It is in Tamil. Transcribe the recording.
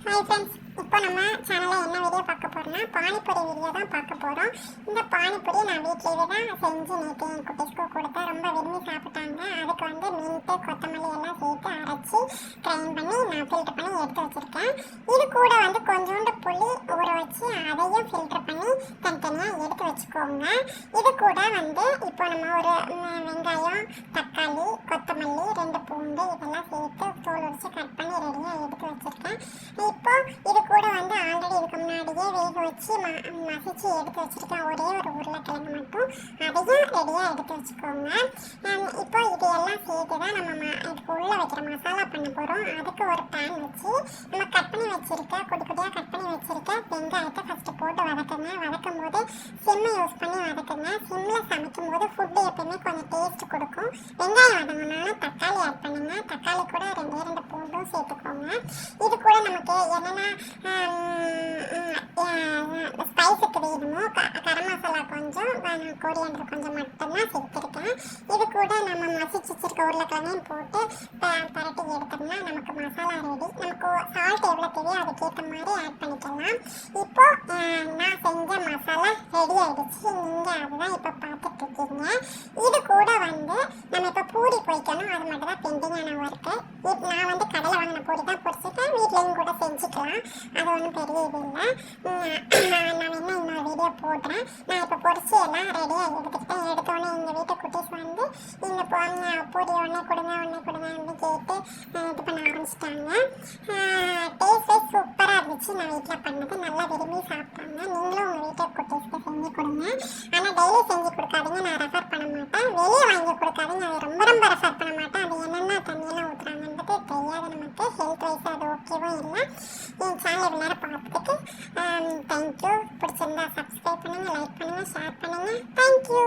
ஹாய் ஃப்ரெண்ட்ஸ், இப்போ நம்ம சேனலில் என்ன வீடியோ பார்க்க போகிறோம்னா பானிபூரி வீடியோ தான் பார்க்க போகிறோம். இந்த பானிபூரி நான் வீட்டிலேயே தான் செஞ்சு நேற்று என் குட்டிஸ்க்கு கொடுத்தா ரொம்ப விரும்பி சாப்பிட்டாங்க. அதுக்கு வந்து மின்ட்டு கொத்தமல்லி எல்லாம் சேர்த்து அரைச்சி கிரைண்ட் பண்ணி நான் ஃபில்டர் பண்ணி எடுத்து வச்சுருக்கேன். இது கூட வந்து கொஞ்சோண்டு புளி ஊற வச்சு அதையும் ஃபில்டர் பண்ணி தனித்தனியாக எடுத்து வச்சுக்கோங்க. இது கூட வந்து இப்போ நம்ம ஒரு வெங்காயம், தக்காளி, கொத்தமல்லி, 2 பூண்டு இதெல்லாம் சேர்த்து தோல் உரிச்சு கட் பண்ணி ரெடியாக எடுத்து வச்சுருக்கேன். இப்போ இது கூட வந்து ஆல்ரெடி இதுக்கு முன்னாடியே வேக வச்சு மசிச்சு எடுத்து வச்சுருக்கேன். ஒரே ஒரு உருளைக்கிழங்கு மட்டும் அதையும் ரெடியாக எடுத்து வச்சுக்கோங்க. இப்போ இது எல்லாம் சேர்த்து தான் நம்ம இதுக்கு உள்ளே வைக்கிற மசாலா பண்ண போகிறோம். அதுக்கு ஒரு பேன் வச்சு நம்ம கட் பண்ணி வச்சுருக்க குட்டி குட்டியாக கட் பண்ணி வச்சுருக்க வெங்காயத்தை ஃபஸ்ட்டு போட்டு வதக்குங்க. வதக்கும் போது சிம்மை யூஸ் பண்ணி வதக்குங்க. சிம்மில் சமைக்கும் போது ஃபுட்டு எப்பயுமே கொஞ்சம் டேஸ்ட் கொடுக்கும். வெங்காயம் வதங்கினாலும் தக்காளி ஆட் பண்ணுங்க. தக்காளி கூட 2 பூண்டும் சேர்த்துக்கோங்க. இது கூட நமக்கு என்னென்ன ஸ்பைஸுக்கு வேணுமோ கரம் மசாலா கொஞ்சம், கோரியண்டர் கொஞ்சம் மட்டும்தான் சேர்த்துருக்கேன். இது கூட நம்ம மசிச்சு வச்சிருக்க உருளைக்கிழங்கையும் போட்டு பரட்டி எடுத்தோம்னா நமக்கு மசாலா ரெடி. நமக்கு சால்ட் எவ்வளோ தேவையோ அதுக்கேற்ற மாதிரி ஆட் பண்ணிக்கலாம். இப்போ நான் செஞ்ச மசாலா ரெடி ஆகிடுச்சு. நீங்கள் அதுதான் இப்போ பார்த்துட்டு இருக்கீங்க. இது கூட வந்து நம்ம இப்போ பூரி பொரிக்கணும். அது மட்டும் தான் பெண்டிங்கான ஒர்க்கு. நான் வந்து கடையில் வாங்கின பூரி தான் பொரிச்சிருக்கேன். வீட்லேயும் கூட செஞ்சுக்கலாம். அது ஒன்றும் பெரிய இது இல்லை. நான் வேணா இன்னொரு வீடியோ போடுறேன். நான் இப்போ பொரிச்சு எல்லாம் ரெடியாக எடுத்துக்கிட்டேன். எடுத்தோடனே எங்கள் வீட்டு குட்டீஸ் வந்து இங்கே போங்க பூரி ஒன்றே கொடுங்க அப்படின்னு கேட்டு இது பண்ண ஆரம்பிச்சிட்டாங்க. டேஸ்ட்டே சூப்பராக இருந்துச்சு. நான் வீட்டில் பண்ணது நல்லா விரும்பி சாப்பிட்டாங்க. நீங்களும் உங்கள் வீட்டு குட்டீஸ்க்கு செஞ்சு கொடுங்க. ஆனால் டெய்லி செஞ்சு கொடுக்காதீங்க. நான் ரெஃபர் பண்ண மாட்டேன். வெளியே வாங்கி கொடுக்காதீங்க. அது ரொம்ப ரெஃபர் பண்ண மாட்டேன். அது என்னென்ன தண்ணியெல்லாம் ஊற்றுறாங்கன்றது தெரியாது நமக்கு. ஹெல்த் வைஸ் அது ஓகேவும் இல்லை. என் சேனல் இவ்வளோ நேரம் பார்த்துட்டு தேங்க்யூ. பிடிச்சிருந்தா சப்ஸ்கிரைப் பண்ணுங்கள், லைக் பண்ணுங்கள், ஷேர் பண்ணுங்கள். தேங்க்யூ.